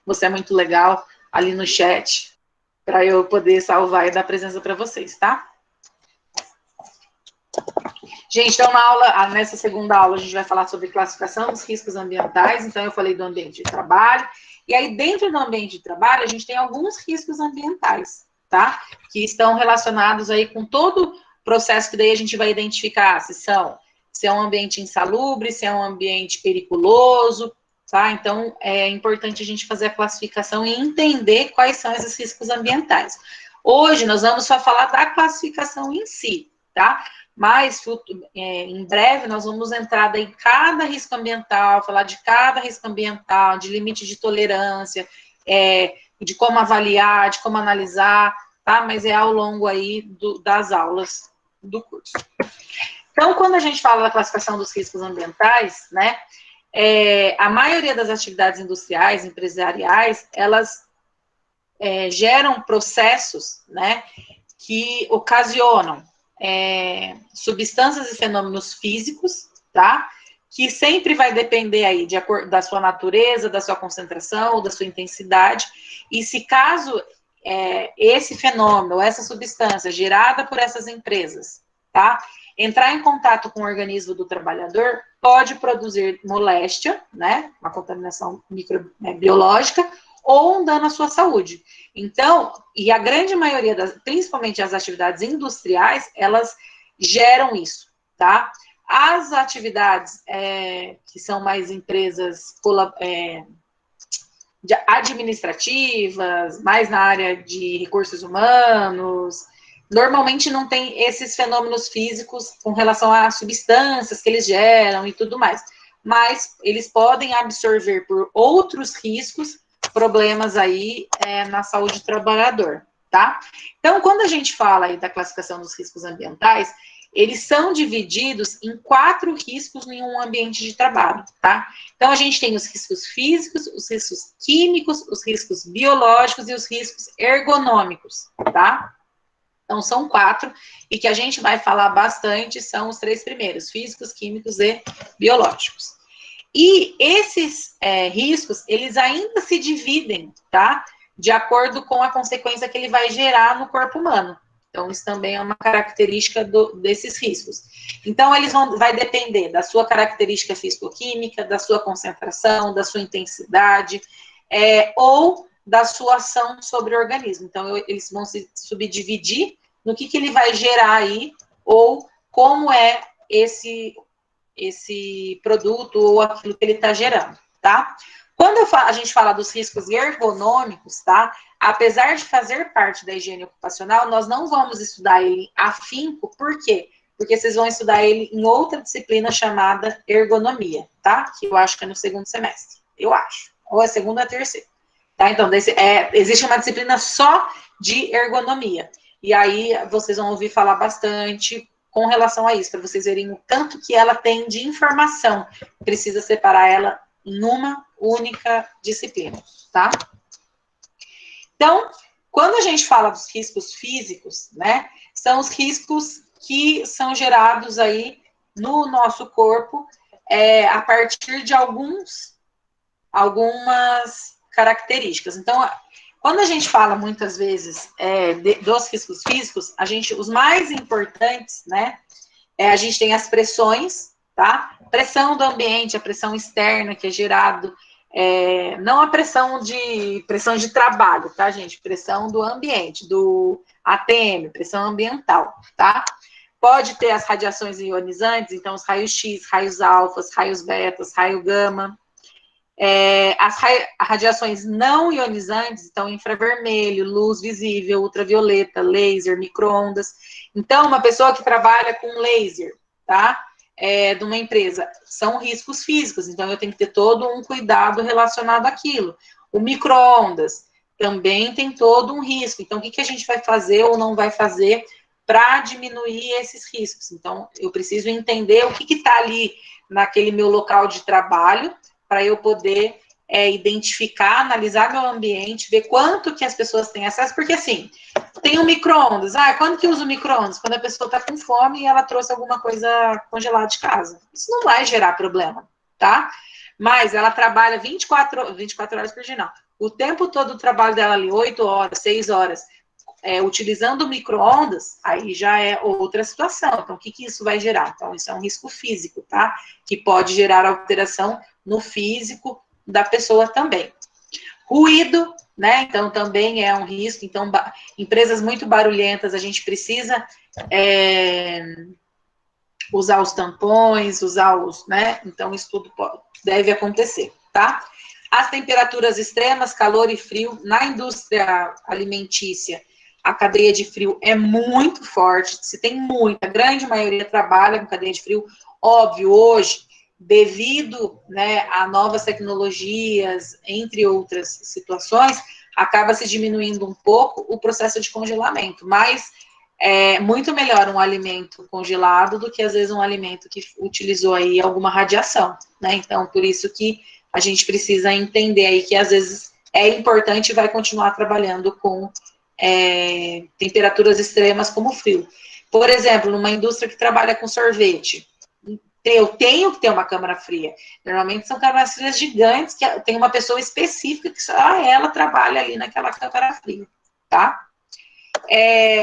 você é muito legal ali no chat, para eu poder salvar e dar presença para vocês, tá? Gente, então nessa segunda aula a gente vai falar sobre classificação dos riscos ambientais, então eu falei do ambiente de trabalho, e aí dentro do ambiente de trabalho a gente tem alguns riscos ambientais, tá? Que estão relacionados aí com todo o processo que daí a gente vai identificar se é um ambiente insalubre, se é um ambiente periculoso, tá? Então é importante a gente fazer a classificação e entender quais são esses riscos ambientais. Hoje nós vamos só falar da classificação em si, tá? Mas em breve nós vamos entrar em cada risco ambiental, falar de cada risco ambiental, de limite de tolerância, de como avaliar, de como analisar, tá? Mas é ao longo aí das aulas do curso. Então, quando a gente fala da classificação dos riscos ambientais, né, a maioria das atividades industriais, empresariais, elas geram processos, né, que ocasionam substâncias e fenômenos físicos, tá? Que sempre vai depender aí da sua natureza, da sua concentração ou da sua intensidade. E se caso esse fenômeno, essa substância gerada por essas empresas, tá? Entrar em contato com o organismo do trabalhador, pode produzir moléstia, né? Uma contaminação microbiológica, ou um dano à sua saúde. Então, e a grande maioria, principalmente as atividades industriais, elas geram isso, tá? As atividades que são mais empresas administrativas, mais na área de recursos humanos, normalmente não tem esses fenômenos físicos com relação a substâncias que eles geram e tudo mais. Mas eles podem absorver por outros riscos problemas aí na saúde do trabalhador, tá? Então, quando a gente fala aí da classificação dos riscos ambientais, eles são divididos em 4 riscos em um ambiente de trabalho, tá? Então, a gente tem os riscos físicos, os riscos químicos, os riscos biológicos e os riscos ergonômicos, tá? Então, são 4, e que a gente vai falar bastante são os 3 primeiros, físicos, químicos e biológicos. E esses riscos, eles ainda se dividem, tá? De acordo com a consequência que ele vai gerar no corpo humano. Então, isso também é uma característica desses riscos. Então, vai depender da sua característica físico-química, da sua concentração, da sua intensidade, ou da sua ação sobre o organismo. Então, eles vão se subdividir no que ele vai gerar aí, ou como é esse produto ou aquilo que ele está gerando, tá? Quando a gente fala dos riscos ergonômicos, tá? Apesar de fazer parte da higiene ocupacional, nós não vamos estudar ele afinco, por quê? Porque vocês vão estudar ele em outra disciplina chamada ergonomia, tá? Que eu acho que é no segundo semestre, eu acho. Ou é segundo ou é terceiro, tá? Então, existe uma disciplina só de ergonomia. E aí, vocês vão ouvir falar bastante com relação a isso, para vocês verem o tanto que ela tem de informação. Precisa separar ela em uma única disciplina, tá? Então, quando a gente fala dos riscos físicos, né, são os riscos que são gerados aí no nosso corpo a partir de algumas características. Então, quando a gente fala muitas vezes dos riscos físicos, os mais importantes, né, a gente tem as pressões, tá? Pressão do ambiente, a pressão externa que é gerado, não a pressão de trabalho, tá, gente? Pressão do ambiente, do ATM, pressão ambiental, tá? Pode ter as radiações ionizantes, então os raios X, raios alfas, raios betas, raio gama. As radiações não ionizantes, então infravermelho, luz visível, ultravioleta, laser, micro-ondas. Então, uma pessoa que trabalha com laser, tá? De uma empresa, são riscos físicos, então eu tenho que ter todo um cuidado relacionado àquilo. O micro-ondas também tem todo um risco, então o que a gente vai fazer ou não vai fazer para diminuir esses riscos? Então, eu preciso entender o que está ali naquele meu local de trabalho, para eu poder identificar, analisar meu ambiente, ver quanto que as pessoas têm acesso, porque assim, tem um micro-ondas, quando que usa o micro-ondas? Quando a pessoa está com fome e ela trouxe alguma coisa congelada de casa. Isso não vai gerar problema, tá? mas ela trabalha 24 horas por dia, não. O tempo todo o trabalho dela ali, 8 horas, 6 horas, utilizando micro-ondas, aí já é outra situação. Então, o que isso vai gerar? Então, isso é um risco físico, tá? Que pode gerar alteração no físico da pessoa também. Ruído, né? Então, também é um risco. Então, empresas muito barulhentas, a gente precisa usar os tampões, né? Então, isso tudo deve acontecer, tá? As temperaturas extremas, calor e frio, na indústria alimentícia, a cadeia de frio é muito forte, se tem muita, a grande maioria trabalha com cadeia de frio, óbvio, hoje, devido, né, a novas tecnologias, entre outras situações, acaba se diminuindo um pouco o processo de congelamento, mas é muito melhor um alimento congelado do que, às vezes, um alimento que utilizou aí alguma radiação, né? Então, por isso que a gente precisa entender aí que, às vezes, é importante e vai continuar trabalhando com temperaturas extremas como frio. Por exemplo, numa indústria que trabalha com sorvete, eu tenho que ter uma câmara fria. Normalmente são câmaras frias gigantes, que tem uma pessoa específica que só ela trabalha ali naquela câmara fria, tá?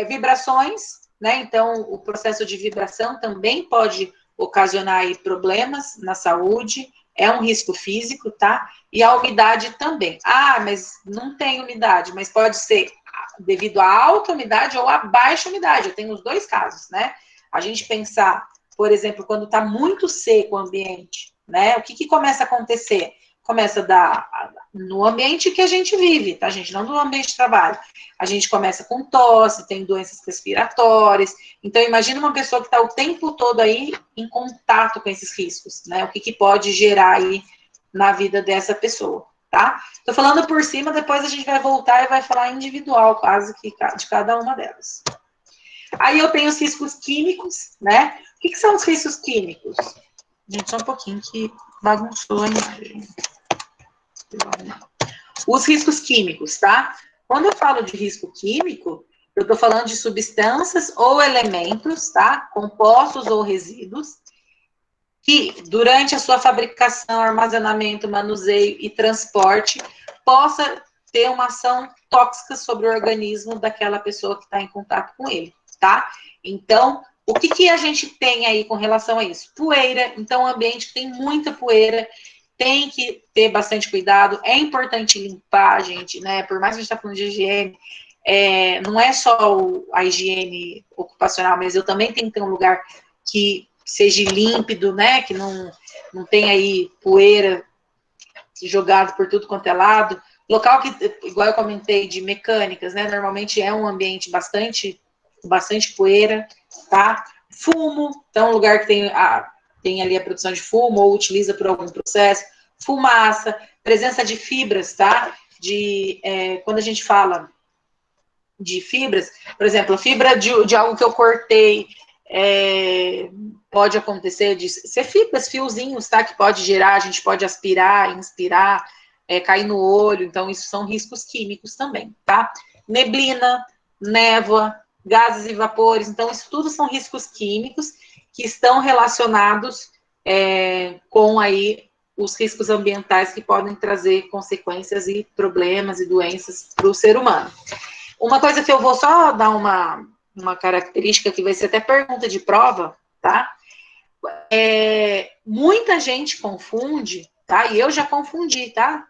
Vibrações, né? Então, o processo de vibração também pode ocasionar aí problemas na saúde, é um risco físico, tá? E a umidade também. Ah, mas não tem umidade, mas pode ser devido à alta umidade ou à baixa umidade. Eu tenho os dois casos, né? A gente pensar, por exemplo, quando está muito seco o ambiente, né? O que começa a acontecer? Começa a dar no ambiente que a gente vive, tá, gente? Não no ambiente de trabalho. A gente começa com tosse, tem doenças respiratórias. Então, imagina uma pessoa que está o tempo todo aí em contato com esses riscos, né? O que pode gerar aí na vida dessa pessoa, tá? Tô falando por cima, depois a gente vai voltar e vai falar individual, quase que de cada uma delas. Aí eu tenho os riscos químicos, né? O que são os riscos químicos? Gente, só um pouquinho que bagunçou a imagem. Os riscos químicos, tá? Quando eu falo de risco químico, eu estou falando de substâncias ou elementos, tá? Compostos ou resíduos, que durante a sua fabricação, armazenamento, manuseio e transporte, possa ter uma ação tóxica sobre o organismo daquela pessoa que está em contato com ele, tá? Então, o que a gente tem aí com relação a isso? Poeira, então, um ambiente que tem muita poeira, tem que ter bastante cuidado, é importante limpar, gente, né? Por mais que a gente está falando de higiene, não é só a higiene ocupacional, mas eu também tenho que ter um lugar que seja límpido, né? Que não tenha aí poeira jogada por tudo quanto é lado. Local que, igual eu comentei, de mecânicas, né? Normalmente é um ambiente bastante poeira, tá? Fumo, então um lugar que tem ali a produção de fumo ou utiliza por algum processo, fumaça, presença de fibras, tá? Quando a gente fala de fibras, por exemplo, fibra de algo que eu cortei, pode acontecer de ser fibras, fiozinhos, tá? Que pode gerar, a gente pode aspirar, inspirar, cair no olho, então isso são riscos químicos também, tá? Neblina, névoa, gases e vapores, então isso tudo são riscos químicos que estão relacionados com aí os riscos ambientais que podem trazer consequências e problemas e doenças para o ser humano. Uma coisa que eu vou só dar uma característica que vai ser até pergunta de prova, tá? Muita gente confunde, tá? E eu já confundi, tá?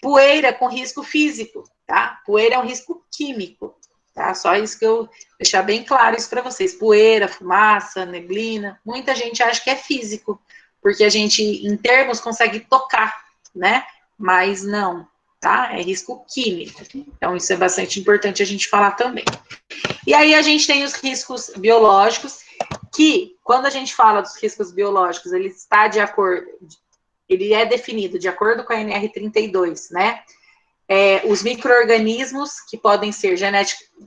Poeira com risco físico, tá? Poeira é um risco químico, tá? Só isso que eu deixar bem claro isso para vocês. Poeira, fumaça, neblina, muita gente acha que é físico, porque a gente, em termos, consegue tocar, né? Mas não, tá? É risco químico. Então, isso é bastante importante a gente falar também. E aí, a gente tem os riscos biológicos, que, quando a gente fala dos riscos biológicos, ele é definido de acordo com a NR32, né? Os micro-organismos que podem ser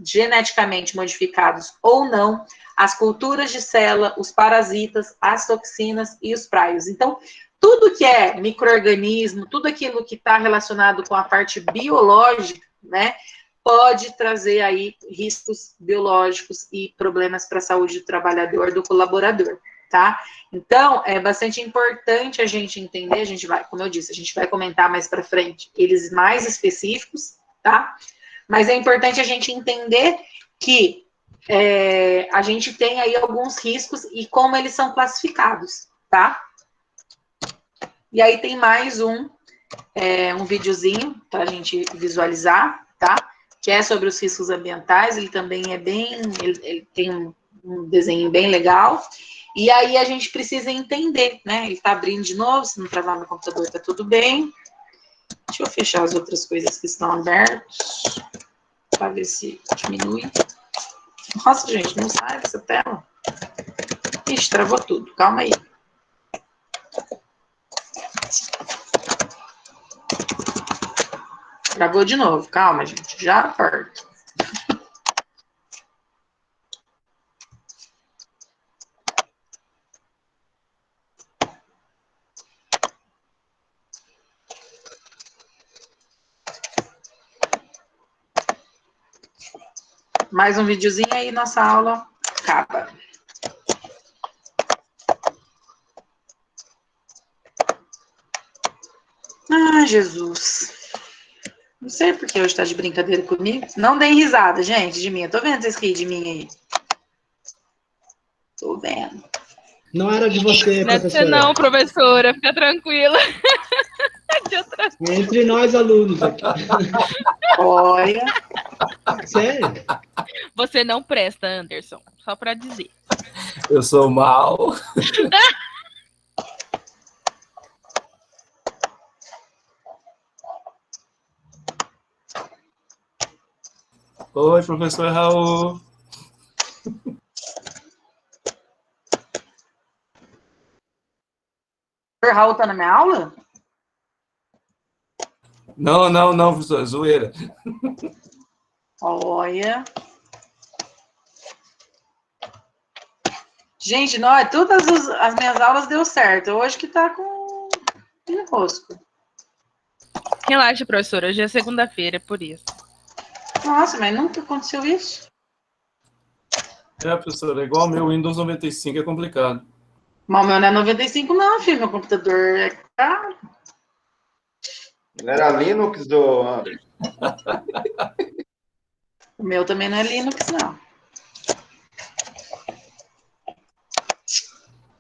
geneticamente modificados ou não, as culturas de célula, os parasitas, as toxinas e os praios. Então, tudo que é micro-organismo, tudo aquilo que está relacionado com a parte biológica, né, pode trazer aí riscos biológicos e problemas para a saúde do trabalhador, do colaborador, tá? Então, é bastante importante a gente entender, a gente vai, como eu disse, a gente vai comentar mais para frente, eles mais específicos, tá? Mas é importante a gente entender que a gente tem aí alguns riscos e como eles são classificados, tá? E aí tem mais um videozinho para a gente visualizar, tá? Que é sobre os riscos ambientais, ele também é ele tem um desenho bem legal, e aí a gente precisa entender, né? Ele tá abrindo de novo, se não travar no computador tá tudo bem. Deixa eu fechar as outras coisas que estão abertas, para ver se diminui. Nossa, gente, não sai dessa tela. Ixi, travou tudo, calma aí. Travou de novo, calma, gente, já aperto. Mais um videozinho aí, nossa aula acaba. Ah, Jesus. Não sei por que hoje tá de brincadeira comigo. Não deem risada, gente, de mim. Eu tô vendo vocês rirem de mim aí. Tô vendo. Não era de você, não professora. Não, professora, fica tranquila. Entre nós, alunos aqui. Olha. Sério? Você não presta, Anderson, só para dizer. Eu sou mal. Oi, professor Raul. O Raul tá na minha aula? Não, professor, zoeira. Olha. Gente, não, todas as minhas aulas deu certo. Hoje que tá com enrosco. Relaxa, professora, hoje é segunda-feira, é por isso. Nossa, mas nunca aconteceu isso. Professora, é igual o meu Windows 95, é complicado. Mas o meu não é 95 não, filho. Meu computador é caro. Não era Linux do Anderson? O meu também não é Linux, não.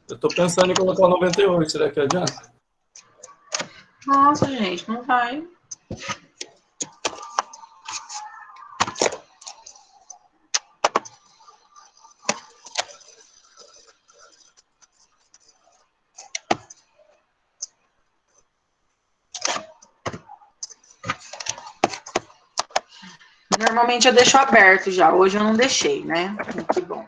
Eu tô pensando em colocar o 98, será que adianta? Nossa, gente, não vai. Normalmente eu deixo aberto já. Hoje eu não deixei, né? Que bom.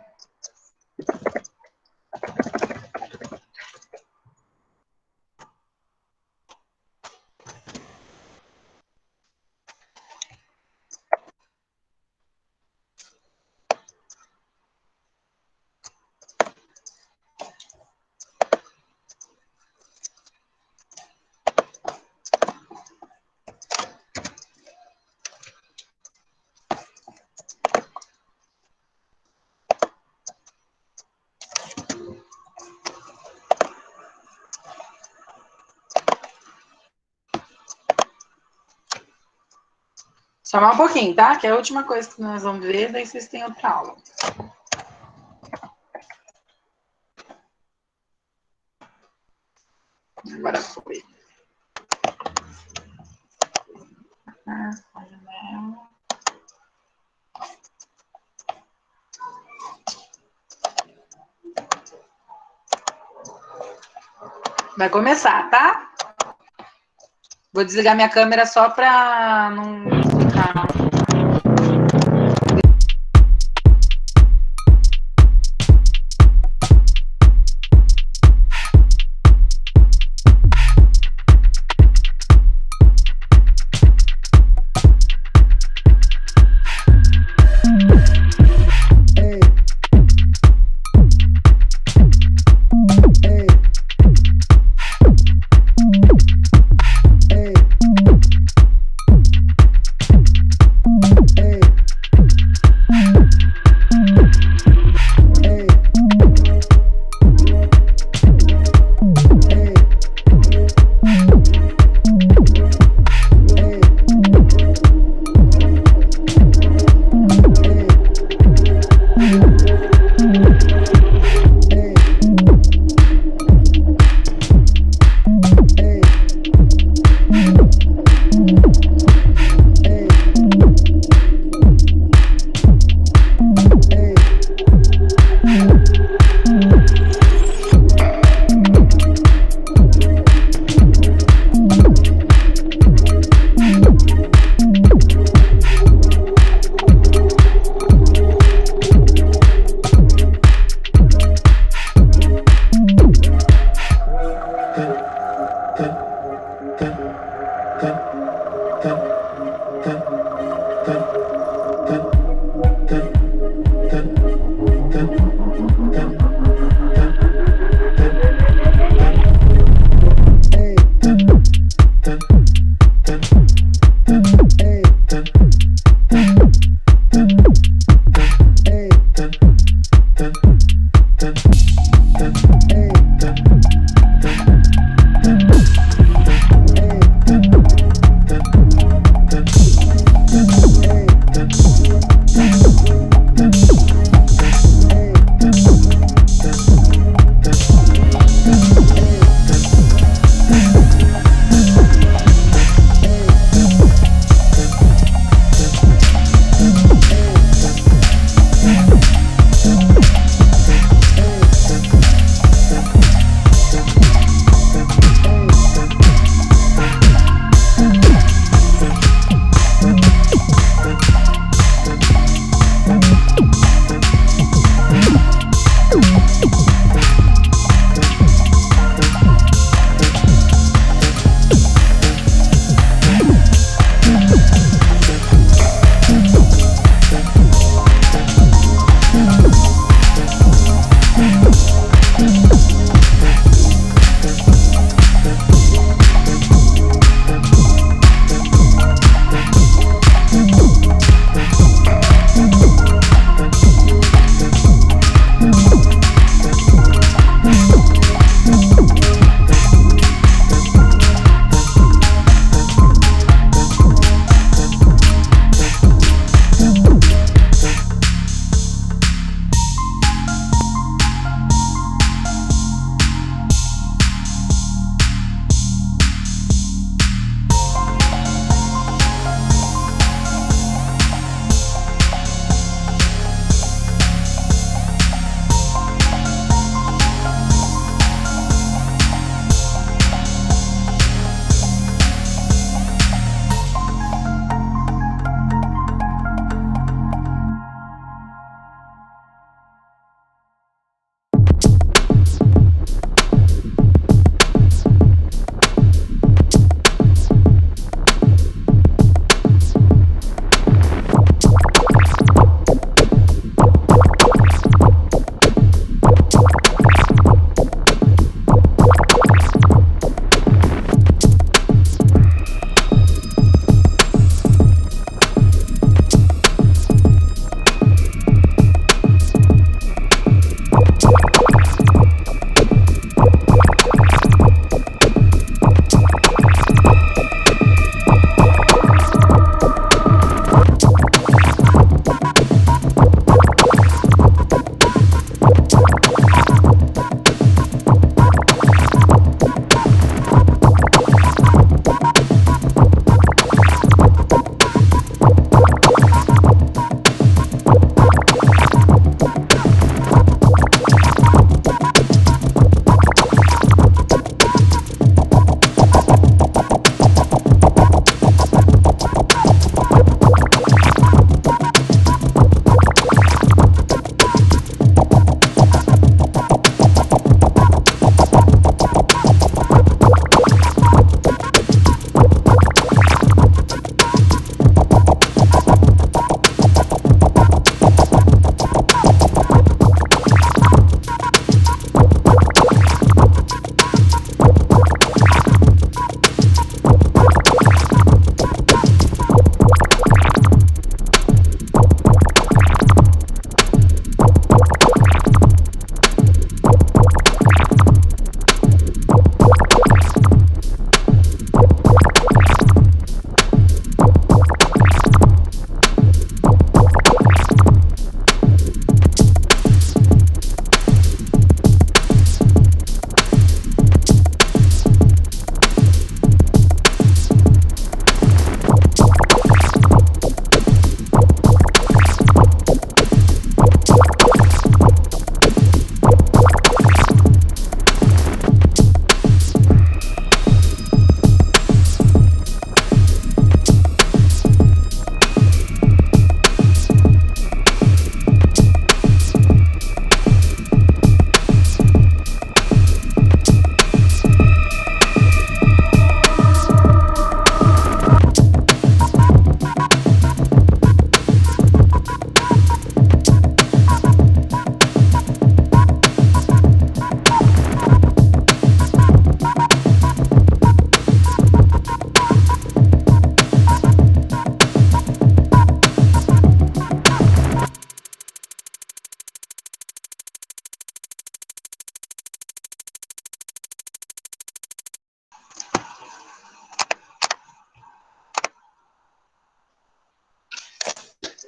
Só mais um pouquinho, tá? Que é a última coisa que nós vamos ver, daí vocês têm outra aula. Agora foi. Vai começar, tá? Vou desligar minha câmera só para não ficar... Hey.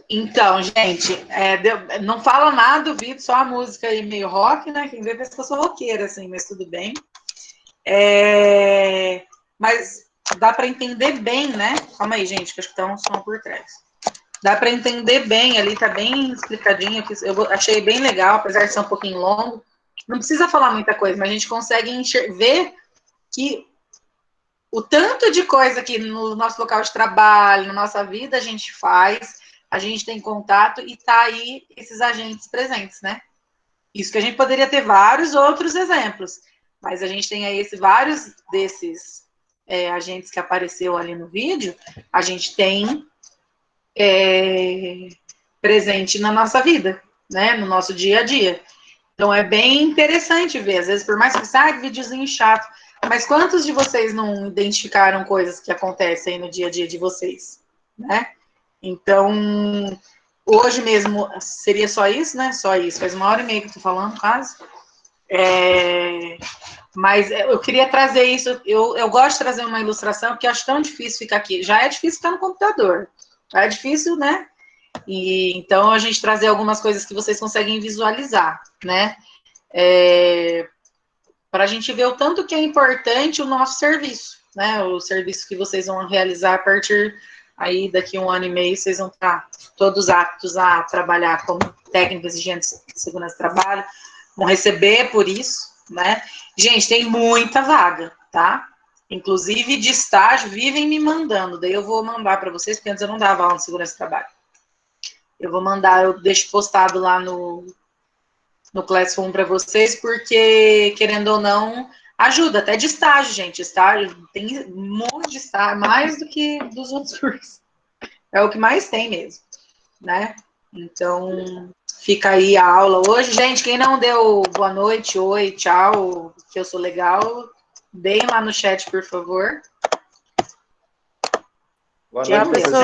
Então, gente, não fala nada do vídeo, só a música aí meio rock, né? Quem vê pensa que eu sou roqueira, assim, mas tudo bem. Mas dá para entender bem, né? Calma aí, gente, que acho que tá um som por trás. Dá para entender bem, ali tá bem explicadinho, eu achei bem legal, apesar de ser um pouquinho longo. Não precisa falar muita coisa, mas a gente consegue ver que o tanto de coisa que no nosso local de trabalho, na nossa vida, a gente faz, a gente tem contato e tá aí esses agentes presentes, né? Isso que a gente poderia ter vários outros exemplos, mas a gente tem aí vários desses agentes que apareceu ali no vídeo, a gente tem presente na nossa vida, né? No nosso dia a dia. Então é bem interessante ver, às vezes, por mais que saia videozinho chato, mas quantos de vocês não identificaram coisas que acontecem no dia a dia de vocês, né? Então, hoje mesmo seria só isso, né? Só isso. Faz 1h30 que eu tô falando, quase. Mas eu queria trazer isso. Eu gosto de trazer uma ilustração, porque eu acho tão difícil ficar aqui. Já é difícil ficar no computador. Já é difícil, né? E então a gente trazer algumas coisas que vocês conseguem visualizar, né? Para a gente ver o tanto que é importante o nosso serviço, né? O serviço que vocês vão realizar a partir aí daqui 1 ano e meio, vocês vão estar todos aptos a trabalhar como técnicos e agentes de segurança do trabalho, vão receber por isso, né? Gente, tem muita vaga, tá? Inclusive de estágio, vivem me mandando, daí eu vou mandar para vocês, porque antes eu não dava aula de segurança do trabalho. Eu vou mandar, eu deixo postado lá no Classroom para vocês, porque, querendo ou não, ajuda, até de estágio, gente. Estágio, tem um monte de estágio, mais do que dos outros cursos. É o que mais tem mesmo, né? Então, fica aí a aula hoje. Gente, quem não deu boa noite, oi, tchau, que eu sou legal, deem lá no chat, por favor. Boa noite, professor.